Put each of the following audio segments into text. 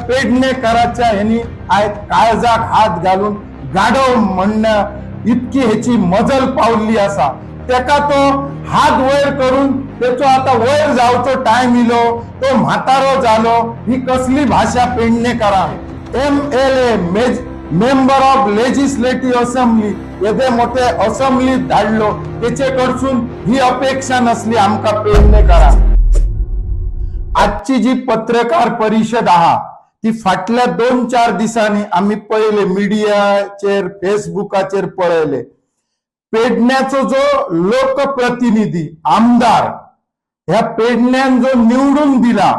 पेडणेकरांच्या ह्यांनी काळजाक हात घालून गाढव म्हणण्या इतकी ह्याची मजल पावली असा त्याका तो हात वयर करून त्याचो आता वयर जावचो टाइम इलो तो म्हातारो जालो ही कसली भाषा पेडणेकरां MLA member of legislative assembly येदे मोठे असेंब्लीत धाडलो त्याचे कडसून ही अपेक्षा नसली आमका पेडणेकरां। आजची जी पत्रकार परिषद आहा ती फाटल्या 2-4 दिसांनी आम्ही पहिले मीडियाचेर फेसबुकाचेर पळयले। पेडण्याचो जो लोकप्रतिनिधी आमदार ह्या पेडण्यान जो निवडून दिला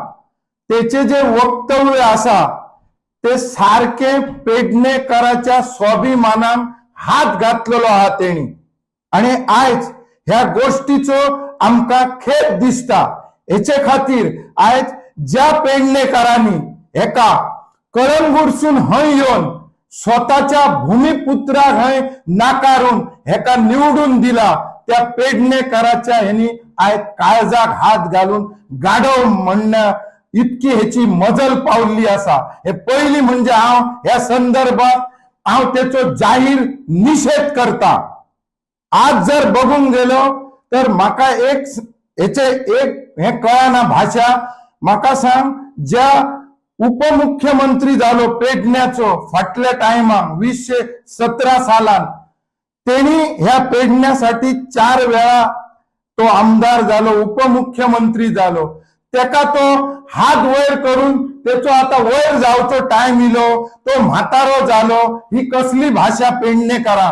त्याचे जे वक्तव्य असा ते सारखे पेडणेकरांच्या स्वाभिमानान हात घातलेलो आहा तेणी आणि आज ह्या गोष्टीचो आमका खेद दिसता। हेचे खातीर आज ज्या पेडणेकरांनी एका कळंगूटसून हय येवन स्वतःच्या भूमिपुत्राक हय नाकारून हेका निवडून दिला त्या पेडणेकरांच्या ह्यांनी आज काळजाक हात घालून गाढव म्हणण्या इतकी ह्याची मजल पावली असा। हे पहिली म्हणजे हांव ह्या संदर्भात हांव त्याचो जाहीर निषेध करता। आज जर बघूंक गेलो तर म्हाका हे कळना भाषा म्हाका सांग ज्या उपमुख्यमंत्री जालो पेडण्याचो फाटल्या टायमाक 2017 सालान तेणी ह्या पेडण्यासाठी 4 वेळा तो आमदार जालो उपमुख्यमंत्री जालो त्याका तो हात वयर करून त्याचो आता वयर जावचो टाइम इलो तो म्हातारो जालो ही कसली भाषा पेडणेकरां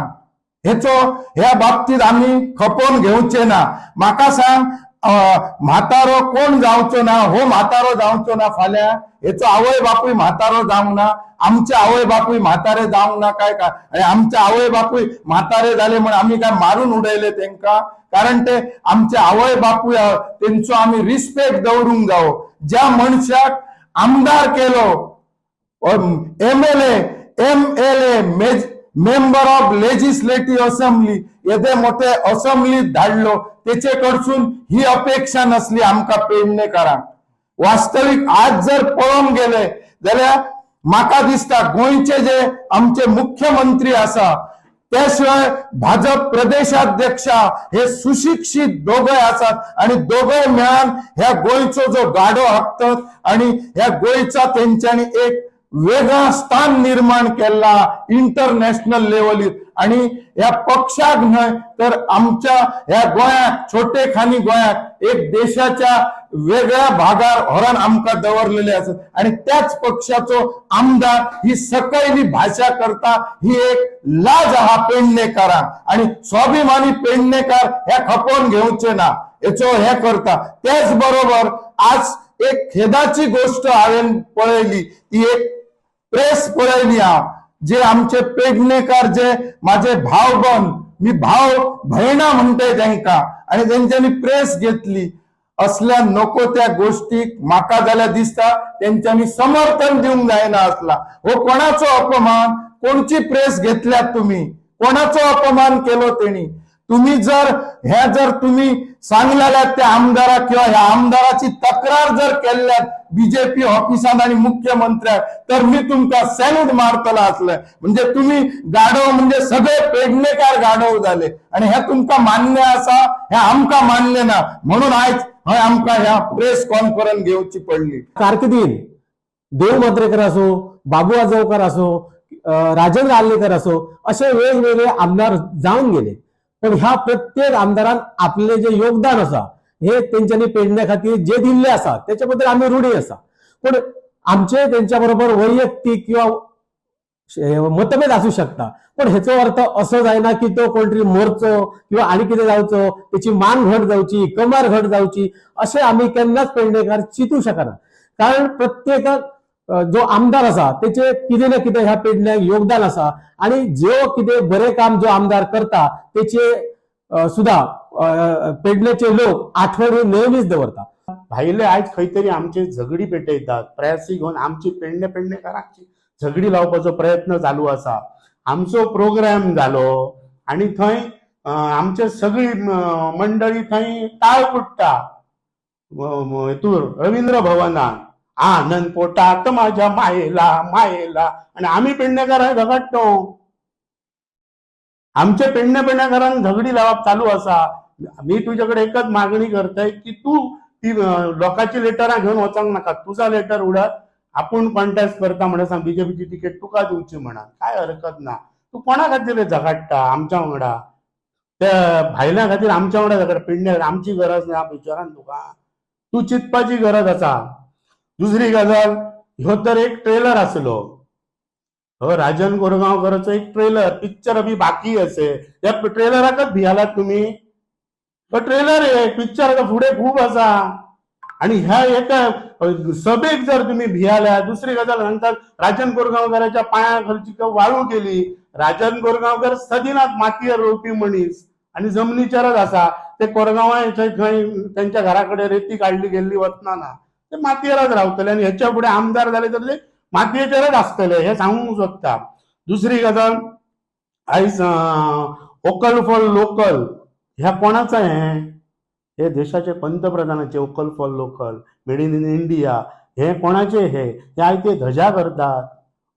हेचो ह्या बाबतीत आम्ही खपोवन घेवचे ना। म्हाका सांग म्हातारो कोण जावचो ना हो म्हातारो जावचो ना फाल्या हेचो आवय बापूय म्हातारो जावंक ना आमचे आवय बापूय म्हातारे जावंक ना काय आणि आमचे आवय बापूय म्हातारे झाले म्हणून आम्ही काय मारून उडयले तेंका कारण ते आमचे आवय बापूय तेंचो आम्ही रिस्पेक्ट दवरूंक जावो। ज्या मनशाक आमदार केलो MLA member of legislative assembly येदे मोठे असेंब्लीत धाडलो त्याचे कडसून ही अपेक्षा नसली आमका पेडणेकरां। वास्तविक आज जर पळोवंक गेले जाल्यार म्हाका दिसता गोंयचे जे आमचे मुख्यमंत्री आसा त्याशिवाय भाजप प्रदेशाध्यक्ष हे सुशिक्षित दोघे असतात आणि दोघे मिळून ह्या गोयचो जो गाडो हाकतात आणि ह्या गोयचा त्यांच्यानी एक वेगळा स्थान निर्माण केला इंटरनॅशनल लेवलीर आणि या पक्षाक न्हय तर आमच्या ह्या गोंयाक छोटेखानी गोंयाक एक देशाच्या वेगळ्या भागार व्हरून आमका दवरलेले असत आणि त्याच पक्षाचो आमदार ही सकयली भाषा करता ही एक लाज आहा पेडणेकरां आणि स्वाभिमानी पेडणेकार ह्या खपोवन घेवचे ना हेचो हे करता। त्याच बरोबर आज एक खेदाची गोष्ट हांवें पळयली ती एक प्रेस पळयली हांव जे आमचे पेडणेकार जे माझे भाव बन मी भाव भयणा म्हणते तांकां आणि त्यांच्यानी प्रेस घेतली असल्या नको त्या गोष्टीक म्हाका जाल्यार दिसता त्यांच्यानी समर्थन दिवंक जायना असला। हो कोणाचो अपमान कोणची प्रेस घेतल्यात तुम्ही कोणाचो अपमान केलो तेणी तुम्ही जर तुम्ही सांगलेल्यात त्या आमदाराक किंवा ह्या आमदाराची तक्रार जर केल्यात बीजेपी ऑफिसात आणि मुख्यमंत्र्याक तर मी तुमका सॅल्यूट मारतला असलं म्हणजे तुम्ही गाढव म्हणजे सगळे पेडणेकार गाढव झाले आणि हे तुमका मान्य असा हे आमका मान्य ना म्हणून आज आमका ह्या प्रेस कॉन्फरन्स घेवची पडली। कारकिर्दीन देव मात्रेकर असो बाबू आजगावकर असो राजेंद्र आर्लेकर असो असे वेगवेगळे आमदार जाऊन गेले पण ह्या प्रत्येक आमदारान आपले जे योगदान असा हे त्यांच्यानी पेडण्या खातीर जे दिल्ले असा त्याच्याबद्दल आम्ही ऋणी असा पण आमचे त्यांच्या बरोबर वैयक्तिक किंवा मतभेद असू शकता पण हेचो अर्थ असो जायना की तो कोणतरी मोरचो किंवा आणि कितें जावचो त्याची मान घट जावची कमार घट जावची असे आम्ही केन्नाच पेडणेकार चिंतू शकना कारण प्रत्येकाक जो आमदार असा त्याचे कितें ना कितें ह्या पेडण्याक योगदान असा आणि जो कितें बरे काम जो आमदार करता त्याचे सुद्धा पेडण्याचे लोक आठवणी नेहमीच दवरता। भायले आज खंय तरी आमचे झगडी पेटयतात प्रयासी घेऊन आमची पेडणेकारांची झगडी लावपाचो प्रयत्न चालू असा। आमचो प्रोग्राम जालो आणि थंय आमचे सगळी मंडळी थंय टाळ कुट्टा रवींद्र भवनात आनंद पोटात माझ्या मायेला मायेला. आणि आम्ही पेडणेकार झगडतो. आमचे पेडणेकारांना झगडी लावप चालू असा. मी तुझ्याकडे एकच मागणी करतोय की तू ती लोकांची लेटरां घेऊन वचोंक नाका. तुझा लेटर उडत, आपण कॉन्टेस्ट करता म्हणून सांग बीजेपीची तिकेट तुका दिवची म्हणा, काय हरकत ना. तू कोणा खातीर झगडटा आमच्या वांगडा? त्या भायल्या खातीर आमच्या वांगडा झगड. पेडणे आमची गरज ना विचारान तुका. तू चिंतपाची गरज असा. दुसरी गजाल, ह्यो तर एक ट्रेलर असलो. हो, राजन कोरगांवकरचो एक ट्रेलर, पिक्चर अभी बाकी असे. या ट्रेलराकच भियालात तुम्ही. तो ट्रेलर आहे, पिक्चर फुडे खूप असा. आणि ह्या एका सभेक जर तुम्ही भियाल्या. दुसरी गजाल सांगतात राजन कोरगांवकरांच्या पायाखालची वाळू केली. राजन कोरगांवकर सदिनाच मातयेर रोवपी मनीस आणि जमनीचेरच असा. ते कोरगांवांच्या त्यांच्या घराकडे रेती काढली गेल्ली वतना ना, ते मातयेरच रावतले. आणि ह्याच्या पुढे आमदार झाले तर ते मातयेचेरच असतले, हे सांगूंक सोदता. दुसरी गजाल, आयज वोकल फॉर लोकल ह्या कोणाचं आहे? हे देशाचे पंतप्रधानाचे. Vocal for local, made in India, हे कोणाचे? हे आय ते धजा करतात.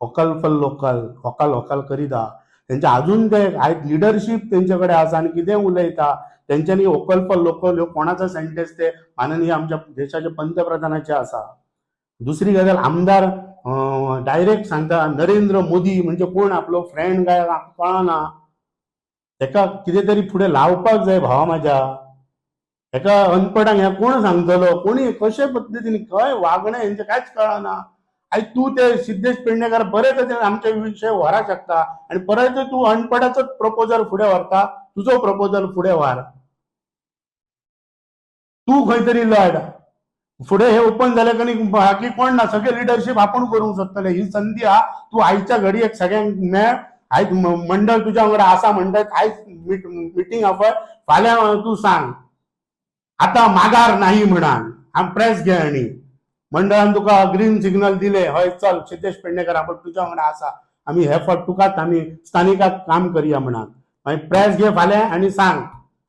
Vocal for local, vocal vocal करीता. त्यांच्या अजून ते आयज लिडरशिप त्यांच्याकडे असा आणि कितें उलयता. त्यांच्यानी वोकल फॉर लोकल ह्यो कोणाचो सेंटेन्स ते माननीय आमच्या देशाचे पंतप्रधानाचे असा. दुसरी गजाल, आमदार डायरेक्ट सांगता नरेंद्र मोदी म्हणजे कोण, आपलो फ्रेंड काय कळना. एका कितें तरी फुडें लावपाक जाय भावा माझ्या. एका अनपडांक ह्या कोण सांगतलो, कोणी कशे पद्दतीन खंय वागणें हेंचें कांयच कळना. आयज तू ते सिद्धेश पेडणेकार बरे तरेन आमचे विशय व्हरा शकता आणि परत तू अनपडाचोच प्रपोजल फुडें व्हरता. तुजो प्रपोजल फुडें व्हर. तू खंय तरी लढ. फुडें हे ओपन जालें की बाकी कोण ना, सगळे लिडरशिप आपण करूंक सोदतले. ही संधी हा. तू आयच्या घडयेक सगळ्यांक मेळ. आयज मंडळ तुझ्या वांगडा आसा म्हणटात. आयज मिटींग आपय, फाल्यां तू सांग आता माघार नाही म्हणान. प्रेस घे आणि मंडळान तुका ग्रीन सिग्नल दिले, हय चल सिद्धेश पेडणेकर आपण तुझ्या वांगडा आसा, आम्ही हे फावट तुकाच आम्ही स्थानिकात काम करूया म्हणान. मागीर प्रेस घे फाल्यां आणि सांग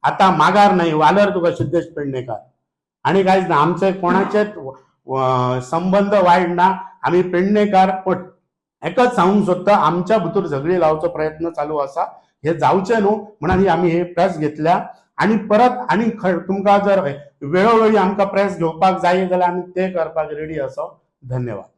आता माघार नाही, वालर तुका सिद्धेश पेडणेकर. आणि कांयच ना, आमचे कोणाचेच संबंध वायट ना. आम्ही पेडणेकार. पण एकच सांगूंक सोदता, आमच्या भितर झगडी लावचो प्रयत्न चालू असा. हे जावचे न्हू म्हणून आम्ही हे प्रेस घेतल्या. आणि परत आणि तुमकां जर वेळोवेळी आमकां प्रेस घेवपाक जाय जाल्यार आमी ते करपाक रेडी आसा. धन्यवाद.